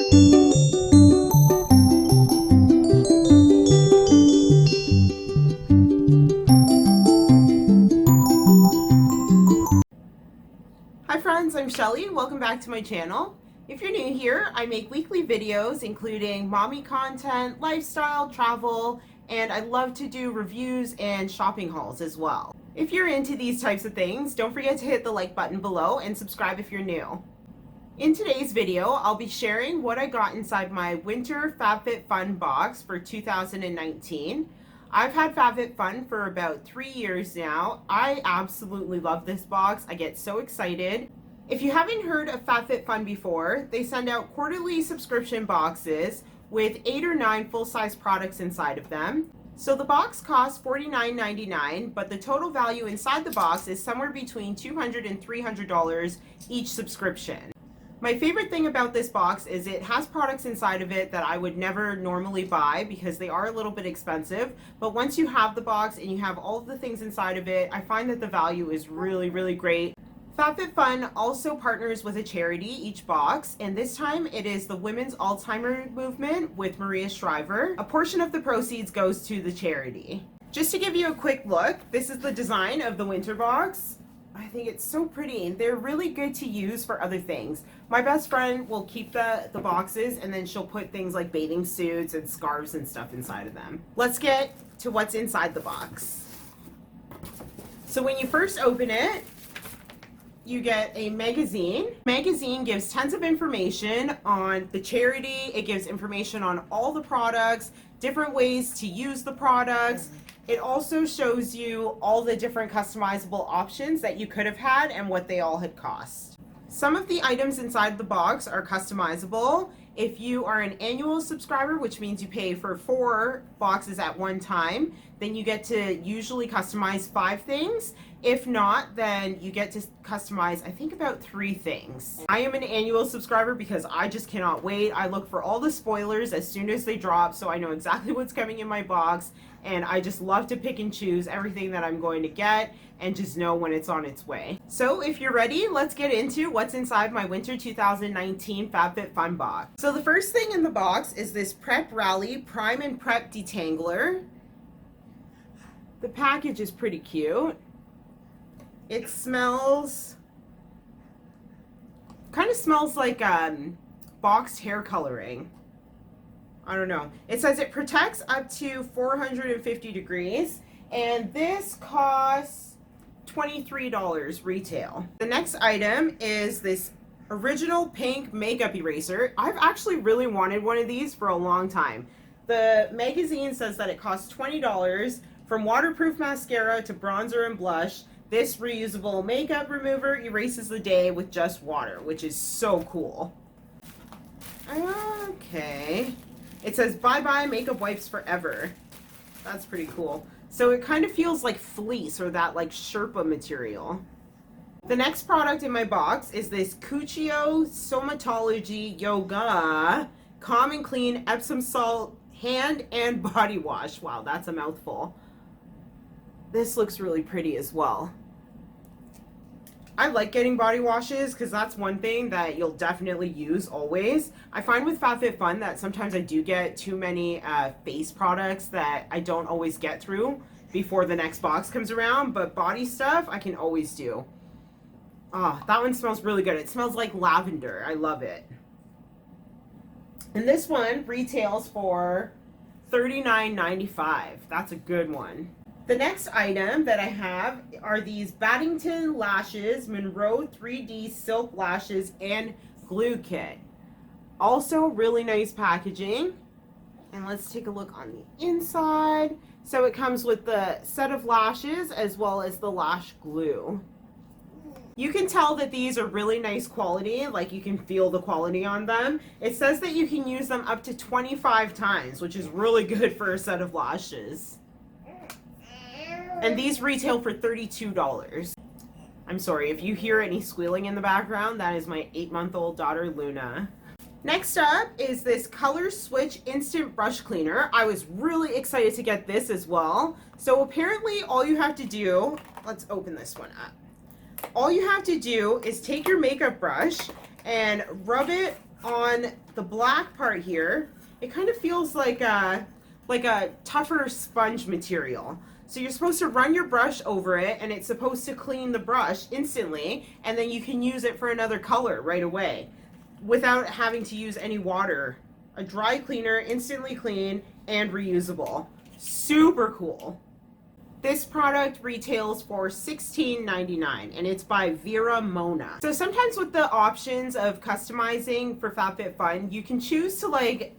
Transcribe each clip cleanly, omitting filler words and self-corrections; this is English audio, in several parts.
Hi friends, I'm Shelly. Welcome back to my channel. If you're new here, I make weekly videos including mommy content, lifestyle, travel, and I love to do reviews and shopping hauls as well. If you're into these types of things, don't forget to hit the like button below and subscribe if you're new. In today's video, I'll be sharing what I got inside my winter FabFitFun box for 2019. I've had FabFitFun for about 3 years now. I absolutely love this box. I get so excited. If you haven't heard of FabFitFun before, they send out quarterly subscription boxes with 8 or 9 full-size products inside of them. So the box costs $49.99, but the total value inside the box is somewhere between $200 and $300 each subscription. My favorite thing about this box is it has products inside of it that I would never normally buy because they are a little bit expensive, but once you have the box and you have all of the things inside of it, I find that the value is really, really great. FabFitFun also partners with a charity each box, and this time it is the Women's Alzheimer's Movement with Maria Shriver. A portion of the proceeds goes to the charity. Just to give you a quick look, this is the design of the winter box. I think it's so pretty. They're really good to use for other things. My best friend will keep the boxes and then she'll put things like bathing suits and scarves and stuff inside of them. Let's get to what's inside the box. So when you first open it, you get a magazine. Magazine gives tons of information on the charity. It gives information on all the products, different ways to use the products. It also shows you all the different customizable options that you could have had and what they all had cost. Some of the items inside the box are customizable. If you are an annual subscriber, which means you pay for 4 boxes at one time, then you get to usually customize 5 things. If not, then you get to customize, I think, about 3 things. I am an annual subscriber because I just cannot wait. I look for all the spoilers as soon as they drop so I know exactly what's coming in my box, and I just love to pick and choose everything that I'm going to get and just know when it's on its way. So if you're ready, let's get into what's inside my winter 2019 FabFitFun box. So the first thing in the box is this Prep Rally Prime and Prep Detangler. The package is pretty cute. It smells, kind of smells like boxed hair coloring. I don't know. It says it protects up to 450 degrees, and this costs $23 retail. The next item is this original pink makeup eraser. I've actually really wanted one of these for a long time. The magazine says that it costs $20. From waterproof mascara to bronzer and blush, this reusable makeup remover erases the day with just water, which is so cool. Okay. It says bye-bye makeup wipes forever. That's pretty cool. So it kind of feels like fleece or that like Sherpa material. The next product in my box is this Cuccio Somatology Yoga Calm and Clean Epsom Salt Hand and Body Wash. Wow, that's a mouthful. This looks really pretty as well. I like getting body washes because that's one thing that you'll definitely use always. I find with FabFitFun that sometimes I do get too many face products that I don't always get through before the next box comes around, but body stuff I can always do. Oh, that one smells really good. It smells like lavender. I love it. And this one retails for $39.95. That's a good one. The next item that I have are these Baddington Lashes Monroe 3D Silk Lashes and Glue Kit. Also really nice packaging. And let's take a look on the inside. So it comes with the set of lashes as well as the lash glue. You can tell that these are really nice quality, like you can feel the quality on them. It says that you can use them up to 25 times, which is really good for a set of lashes. And these retail for $32. I'm sorry, if you hear any squealing in the background, that is my 8-month-old daughter, Luna. Next up is this Color Switch Instant Brush Cleaner. I was really excited to get this as well. So apparently all you have to do, let's open this one up. All you have to do is take your makeup brush and rub it on the black part here, it kind of feels like a tougher sponge material. So you're supposed to run your brush over it, and it's supposed to clean the brush instantly, and then you can use it for another color right away without having to use any water. A dry cleaner, instantly clean, and reusable. Super cool. This product retails for $16.99, and it's by Vera Mona. So sometimes with the options of customizing for FabFitFun, you can choose to like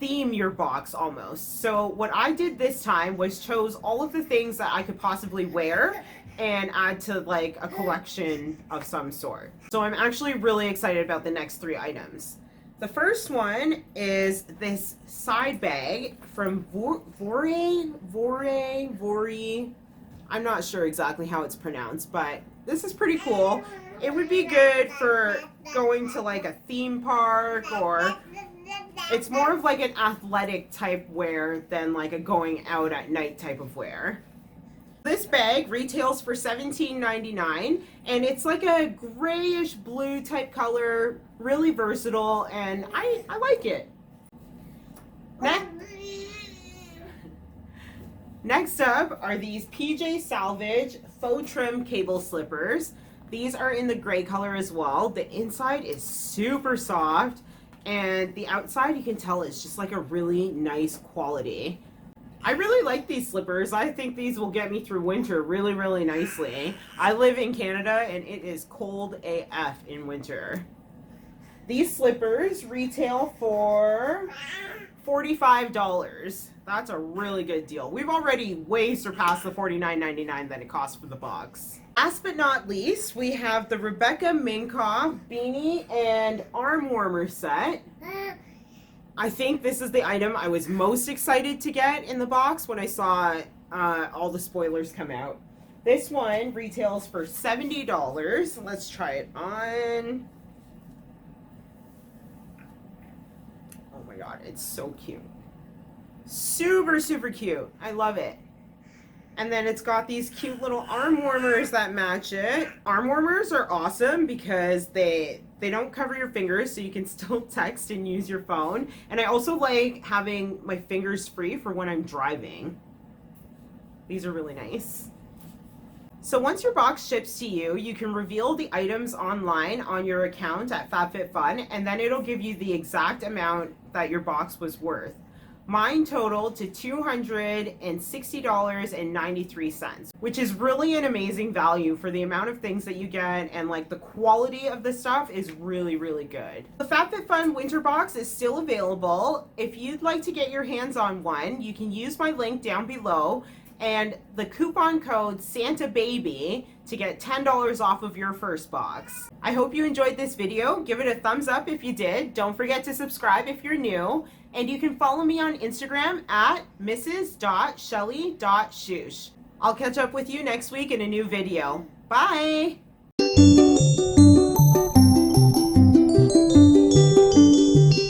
theme your box almost. So what I did this time was chose all of the things that I could possibly wear and add to like a collection of some sort. So I'm actually really excited about the next 3 items. The first one is this side bag from Vore. I'm not sure exactly how it's pronounced, but this is pretty cool. It would be good for going to like a theme park, or it's more of like an athletic type wear than like a going out at night type of wear. This bag retails for $17.99, and it's like a grayish blue type color, really versatile, and I like it. Next up are these PJ Salvage faux trim cable slippers. These are in the gray color as well. The inside is super soft, and the outside you can tell is just like a really nice quality. I really like these slippers. I think these will get me through winter really, really nicely. I live in Canada and it is cold AF in winter. These slippers retail for $45. That's a really good deal. We've already way surpassed the $49.99 that it costs for the box. Last but not least, we have the Rebecca Minkoff beanie and arm warmer set. I think this is the item I was most excited to get in the box when I saw all the spoilers come out. This one retails for $70. Let's try it on. Oh my god, it's so cute. Super, super cute. I love it. And then it's got these cute little arm warmers that match it. Arm warmers are awesome because they don't cover your fingers, so you can still text and use your phone. And I also like having my fingers free for when I'm driving. These are really nice. So once your box ships to you, you can reveal the items online on your account at FabFitFun, and then it'll give you the exact amount that your box was worth. Mine totaled to $260.93, which is really an amazing value for the amount of things that you get, and like the quality of the stuff is really, really good. The FabFitFun winter box is still available. If you'd like to get your hands on one, you can use my link down below and the coupon code SantaBaby to get $10 off of your first box. I hope you enjoyed this video. Give it a thumbs up if you did. Don't forget to subscribe if you're new. And you can follow me on Instagram at mrs.shelly.shoosh. I'll catch up with you next week in a new video. Bye!